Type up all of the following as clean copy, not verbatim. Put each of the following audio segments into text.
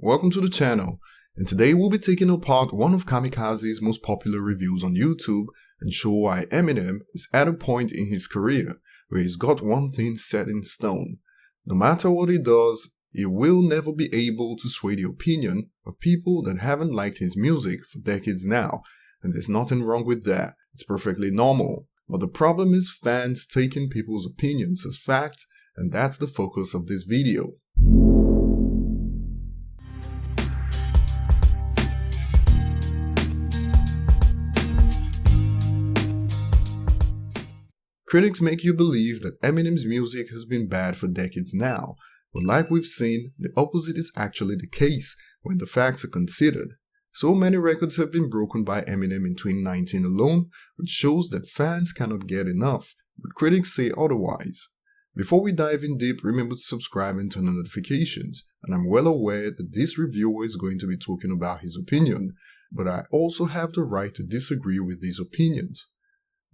Welcome to the channel, and today we'll be taking apart one of Kamikaze's most popular reviews on YouTube and show why Eminem is at a point in his career where he's got one thing set in stone. No matter what he does, he will never be able to sway the opinion of people that haven't liked his music for decades now, and there's nothing wrong with that. It's perfectly normal. But the problem is fans taking people's opinions as fact, and that's the focus of this video. Critics make you believe that Eminem's music has been bad for decades now, but like we've seen, the opposite is actually the case when the facts are considered. So many records have been broken by Eminem in 2019 alone, which shows that fans cannot get enough, but critics say otherwise. Before we dive in deep, remember to subscribe and turn on notifications, and I'm well aware that this reviewer is going to be talking about his opinion, but I also have the right to disagree with these opinions.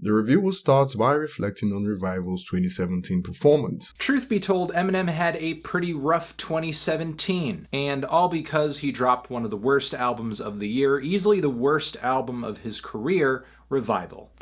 The reviewer starts by reflecting on Revival's 2017 performance. Truth be told, Eminem had a pretty rough 2017, and all because he dropped one of the worst albums of the year, easily the worst album of his career, Revival.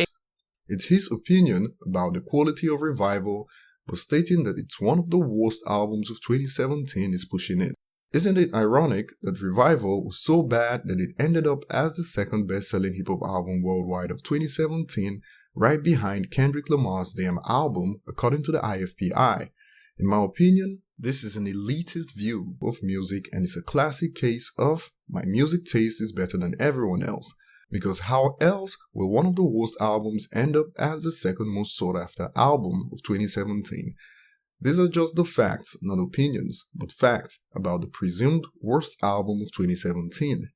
It's his opinion about the quality of Revival, but stating that it's one of the worst albums of 2017 is pushing it. Isn't it ironic that Revival was so bad that it ended up as the second best-selling hip-hop album worldwide of 2017, right behind Kendrick Lamar's Damn album, according to the IFPI. In my opinion, this is an elitist view of music, and it's a classic case of my music taste is better than everyone else, because how else will one of the worst albums end up as the second most sought after album of 2017? These are just the facts, not opinions, but facts about the presumed worst album of 2017.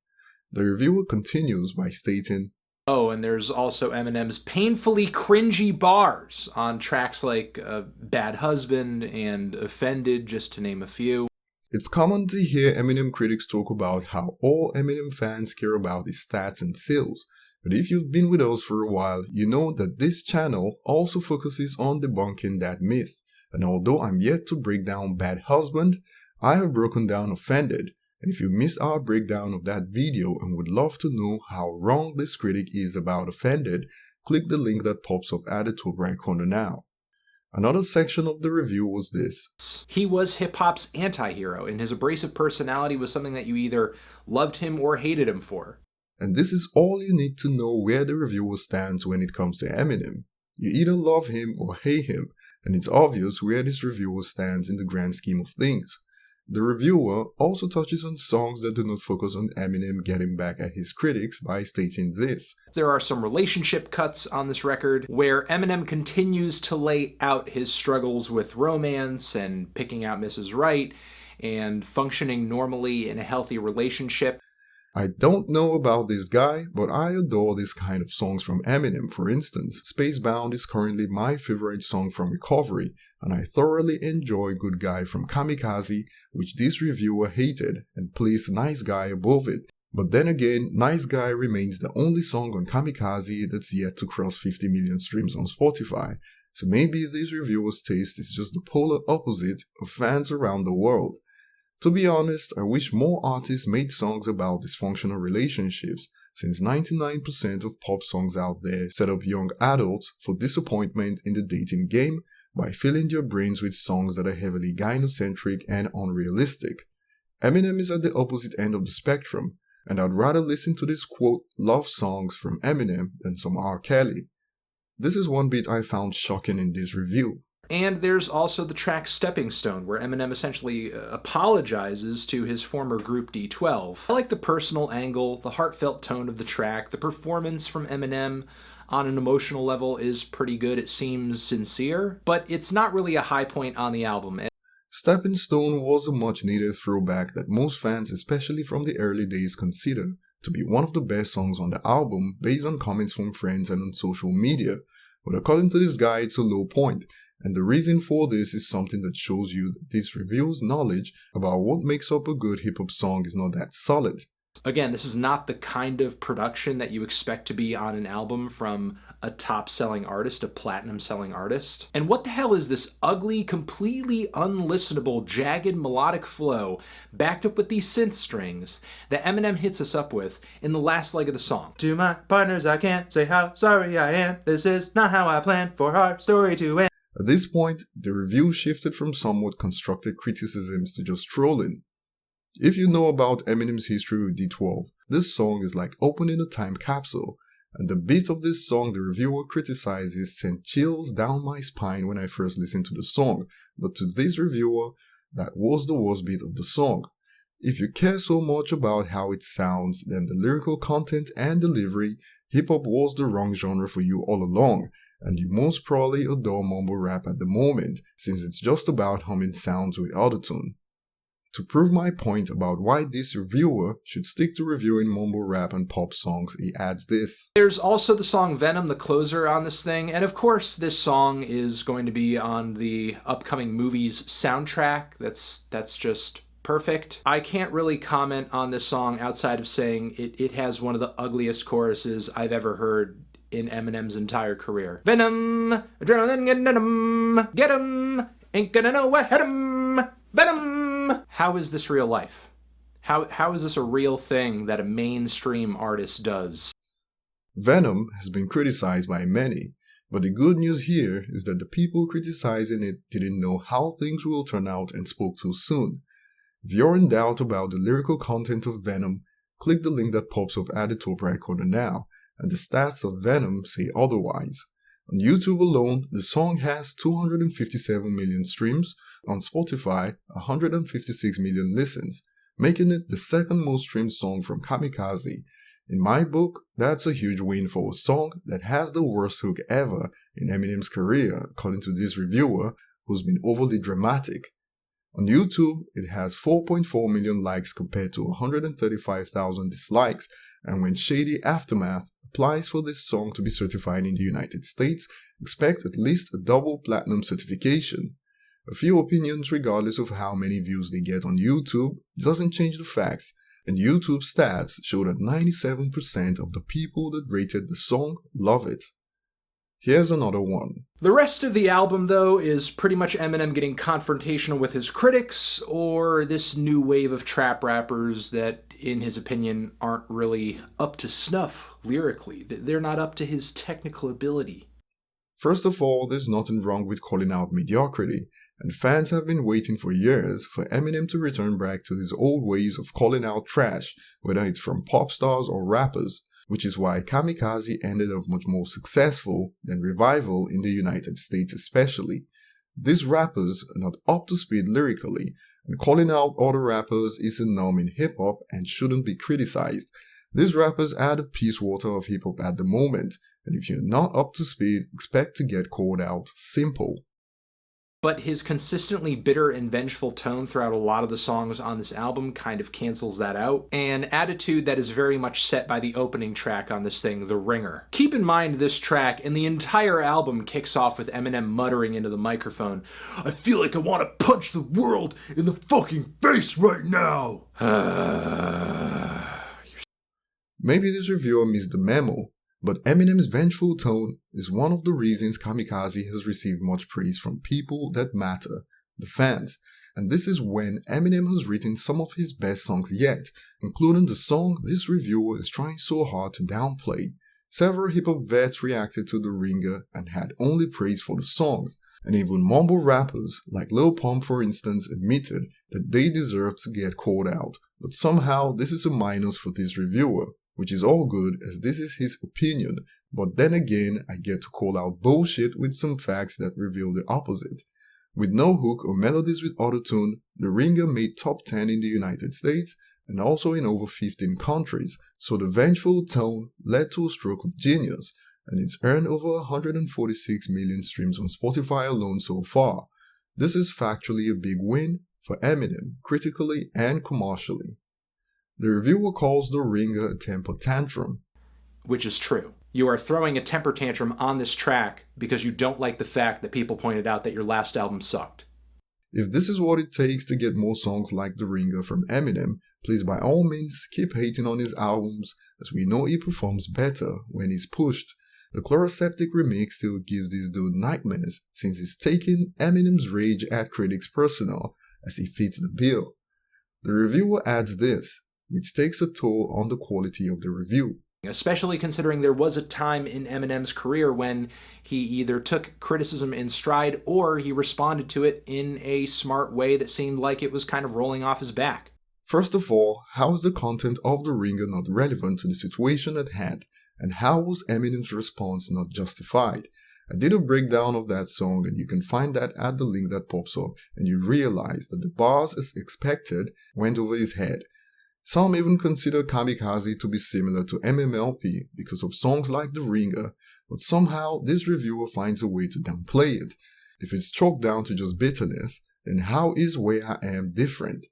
The reviewer continues by stating, Oh, and there's also Eminem's painfully cringy bars on tracks like Bad Husband and Offended, just to name a few. It's common to hear Eminem critics talk about how all Eminem fans care about is stats and sales, but if you've been with us for a while, you know that this channel also focuses on debunking that myth, and although I'm yet to break down Bad Husband, I have broken down Offended. And if you missed our breakdown of that video and would love to know how wrong this critic is about Offended, click the link that pops up at the top right corner now. Another section of the review was this. He was hip-hop's anti-hero, and his abrasive personality was something that you either loved him or hated him for. And this is all you need to know where the reviewer stands when it comes to Eminem. You either love him or hate him, and it's obvious where this reviewer stands in the grand scheme of things. The reviewer also touches on songs that do not focus on Eminem getting back at his critics by stating this. There are some relationship cuts on this record where Eminem continues to lay out his struggles with romance and picking out Mrs. Right and functioning normally in a healthy relationship. I don't know about this guy, but I adore this kind of songs from Eminem. For instance, Spacebound is currently my favorite song from Recovery, and I thoroughly enjoy Good Guy from Kamikaze, which this reviewer hated and placed Nice Guy above it. But then again, Nice Guy remains the only song on Kamikaze that's yet to cross 50 million streams on Spotify, so maybe this reviewer's taste is just the polar opposite of fans around the world. To be honest, I wish more artists made songs about dysfunctional relationships, since 99% of pop songs out there set up young adults for disappointment in the dating game by filling their brains with songs that are heavily gynocentric and unrealistic. Eminem is at the opposite end of the spectrum, and I'd rather listen to these quote love songs from Eminem than some R. Kelly. This is one bit I found shocking in this review. And there's also the track Stepping Stone, where Eminem essentially apologizes to his former group D12. I like the personal angle, the heartfelt tone of the track, the performance from Eminem on an emotional level is pretty good. It seems sincere, but it's not really a high point on the album. Stepping Stone was a much-needed throwback that most fans, especially from the early days, consider to be one of the best songs on the album based on comments from friends and on social media, but according to this guy, it's a low point. And the reason for this is something that shows you that this reviewer's knowledge about what makes up a good hip-hop song is not that solid. Again, this is not the kind of production that you expect to be on an album from a top-selling artist, a platinum-selling artist. And what the hell is this ugly, completely unlistenable, jagged melodic flow backed up with these synth strings that Eminem hits us up with in the last leg of the song? To my partners, I can't say how sorry I am. This is not how I planned for our story to end. At this point, the review shifted from somewhat constructive criticisms to just trolling. If you know about Eminem's history with D12, this song is like opening a time capsule, and the beat of this song the reviewer criticizes sent chills down my spine when I first listened to the song, but to this reviewer, that was the worst beat of the song. If you care so much about how it sounds, then the lyrical content and delivery, hip-hop was the wrong genre for you all along, and you most probably adore mumble rap at the moment, since it's just about humming sounds with autotune. To prove my point about why this reviewer should stick to reviewing mumble rap and pop songs, he adds this. There's also the song Venom, the closer on this thing, and of course this song is going to be on the upcoming movie's soundtrack. That's just perfect. I can't really comment on this song outside of saying it has one of the ugliest choruses I've ever heard in Eminem's entire career. Venom, adrenaline, get 'em, ain't gonna know what hit 'em, Venom. How is this real life? How is this a real thing that a mainstream artist does? Venom has been criticized by many, but the good news here is that the people criticizing it didn't know how things will turn out and spoke too soon. If you're in doubt about the lyrical content of Venom, click the link that pops up at the top right corner now, and the stats of Venom say otherwise. On YouTube alone, the song has 257 million streams, on Spotify 156 million listens, making it the second most streamed song from Kamikaze. In my book, that's a huge win for a song that has the worst hook ever in Eminem's career, according to this reviewer, who's been overly dramatic. On YouTube, it has 4.4 million likes compared to 135,000 dislikes, and when Shady Aftermath applies for this song to be certified in the United States, expect at least a double platinum certification. A few opinions regardless of how many views they get on YouTube doesn't change the facts, and YouTube stats show that 97% of the people that rated the song love it. Here's another one. The rest of the album, though, is pretty much Eminem getting confrontational with his critics, or this new wave of trap rappers that, in his opinion, aren't really up to snuff lyrically. They're not up to his technical ability. First of all, there's nothing wrong with calling out mediocrity, and fans have been waiting for years for Eminem to return back to his old ways of calling out trash, whether it's from pop stars or rappers, which is why Kamikaze ended up much more successful than Revival in the United States especially. These rappers are not up to speed lyrically, and calling out other rappers is a norm in hip-hop and shouldn't be criticized. These rappers are the peace water of hip-hop at the moment, and if you're not up to speed, expect to get called out. Simple. But his consistently bitter and vengeful tone throughout a lot of the songs on this album kind of cancels that out, an attitude that is very much set by the opening track on this thing, The Ringer. Keep in mind this track and the entire album kicks off with Eminem muttering into the microphone, "I feel like I want to punch the world in the fucking face right now." Maybe this reviewer missed the memo, but Eminem's vengeful tone is one of the reasons Kamikaze has received much praise from people that matter, the fans, and this is when Eminem has written some of his best songs yet, including the song this reviewer is trying so hard to downplay. Several hip-hop vets reacted to The Ringer and had only praise for the song, and even mumble rappers like Lil Pump for instance admitted that they deserve to get called out, but somehow this is a minus for this reviewer, which is all good as this is his opinion, but then again I get to call out bullshit with some facts that reveal the opposite. With no hook or melodies with autotune, The Ringer made top 10 in the United States and also in over 15 countries, so the vengeful tone led to a stroke of genius, and it's earned over 146 million streams on Spotify alone so far. This is factually a big win for Eminem, critically and commercially. The reviewer calls The Ringer a temper tantrum. Which is true. You are throwing a temper tantrum on this track because you don't like the fact that people pointed out that your last album sucked. If this is what it takes to get more songs like The Ringer from Eminem, please by all means keep hating on his albums, as we know he performs better when he's pushed. The Chloroseptic remix still gives this dude nightmares, since he's taking Eminem's rage at critics personal, as he fits the bill. The reviewer adds this, which takes a toll on the quality of the review. Especially considering there was a time in Eminem's career when he either took criticism in stride or he responded to it in a smart way that seemed like it was kind of rolling off his back. First of all, how is the content of The Ringer not relevant to the situation at hand? And how was Eminem's response not justified? I did a breakdown of that song and you can find that at the link that pops up, and you realize that the bars, as expected, went over his head. Some even consider Kamikaze to be similar to MMLP because of songs like The Ringer, but somehow this reviewer finds a way to downplay it. If it's chalked down to just bitterness, then how is Where I Am different?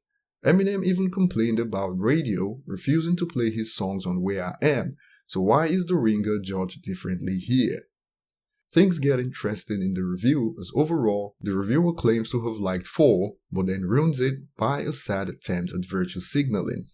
Eminem even complained about radio refusing to play his songs on Where I Am, so why is The Ringer judged differently here? Things get interesting in the review, as overall, the reviewer claims to have liked 4, but then ruins it by a sad attempt at virtue signaling.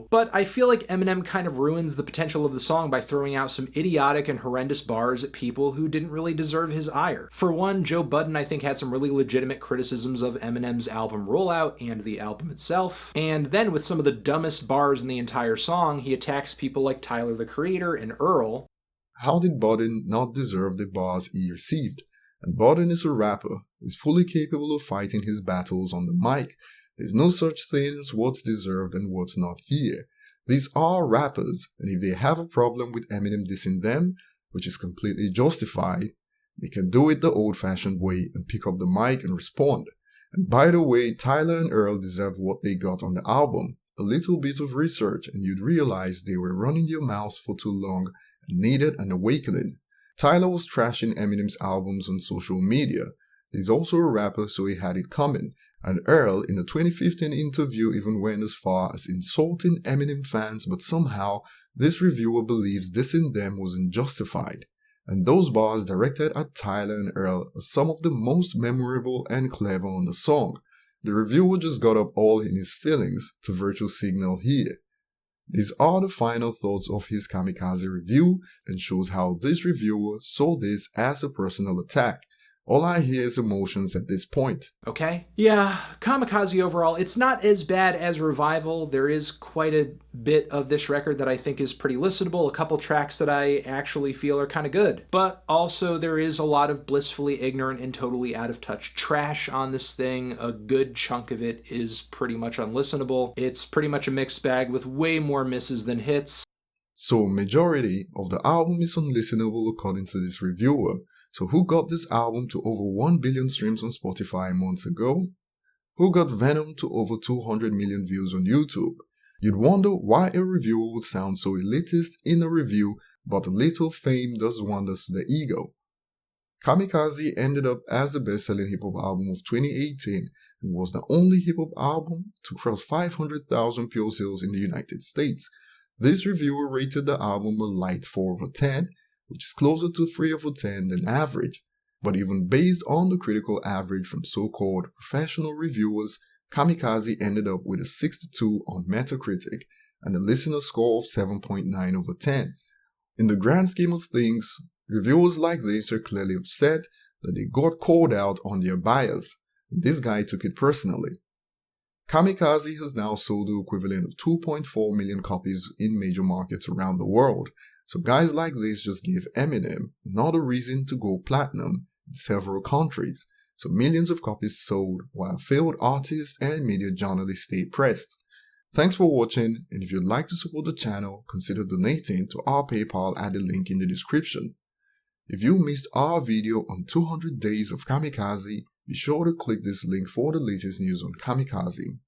But I feel like Eminem kind of ruins the potential of the song by throwing out some idiotic and horrendous bars at people who didn't really deserve his ire. For one, Joe Budden I think had some really legitimate criticisms of Eminem's album rollout and the album itself. And then with some of the dumbest bars in the entire song, he attacks people like Tyler the Creator and Earl. How did Budden not deserve the bars he received? And Budden is a rapper, is fully capable of fighting his battles on the mic. There's no such thing as what's deserved and what's not here. These are rappers, and if they have a problem with Eminem dissing them, which is completely justified, they can do it the old-fashioned way and pick up the mic and respond. And by the way, Tyler and Earl deserve what they got on the album. A little bit of research and you'd realize they were running their mouths for too long and needed an awakening. Tyler was trashing Eminem's albums on social media. He's also a rapper, so he had it coming. And Earl, in a 2015 interview, even went as far as insulting Eminem fans, but somehow this reviewer believes dissing them was unjustified. And those bars directed at Tyler and Earl are some of the most memorable and clever on the song. The reviewer just got up all in his feelings to virtue signal here. These are the final thoughts of his Kamikaze review, and shows how this reviewer saw this as a personal attack. All I hear is emotions at this point. Okay? Yeah, Kamikaze overall, it's not as bad as Revival. There is quite a bit of this record that I think is pretty listenable, a couple tracks that I actually feel are kind of good. But also there is a lot of blissfully ignorant and totally out of touch trash on this thing. A good chunk of it is pretty much unlistenable. It's pretty much a mixed bag with way more misses than hits. So majority of the album is unlistenable according to this reviewer. So who got this album to over 1 billion streams on Spotify months ago? Who got Venom to over 200 million views on YouTube? You'd wonder why a reviewer would sound so elitist in a review, but a little fame does wonders to the ego. Kamikaze ended up as the best-selling hip-hop album of 2018 and was the only hip-hop album to cross 500,000 pure sales in the United States. This reviewer rated the album a light 4 over 10, which is closer to 3 over 10 than average. But even based on the critical average from so-called professional reviewers, Kamikaze ended up with a 62 on Metacritic and a listener score of 7.9 over 10. In the grand scheme of things, reviewers like this are clearly upset that they got called out on their bias, and this guy took it personally. Kamikaze has now sold the equivalent of 2.4 million copies in major markets around the world. So guys like this just give Eminem another reason to go platinum in several countries. So millions of copies sold while failed artists and media journalists stay pressed. Thanks for watching, and if you'd like to support the channel, consider donating to our PayPal at the link in the description. If you missed our video on 200 days of Kamikaze, be sure to click this link for the latest news on Kamikaze.